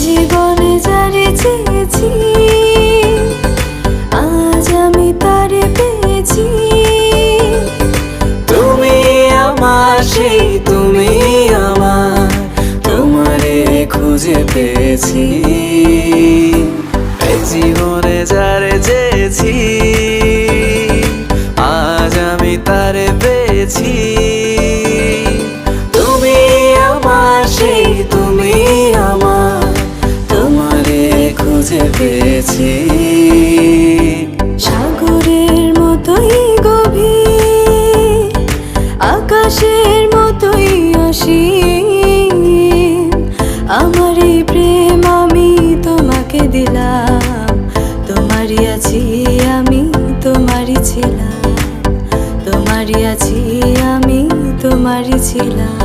জীবনে যারে চেয়েছি আজ আমি তারে পেয়েছি। তুমি আমার সেই তুমি আমার, তোমারে খুঁজে পেয়েছি। এই জীবনে যারে চেয়েছি আজ আমি তারে পেয়েছি। তুমি আমার সেই তুমি আমার, তোমারে খুঁজে পেয়েছি। সাগরের মতোই গভীর, আকাশের মতোই অসীম, আমার এই প্রেম আমি তোমাকে দিলাম। তোমারই আছি আমি, তোমারই ছিলাম, তোমারই আছি আমি, তোমারই ছিলাম।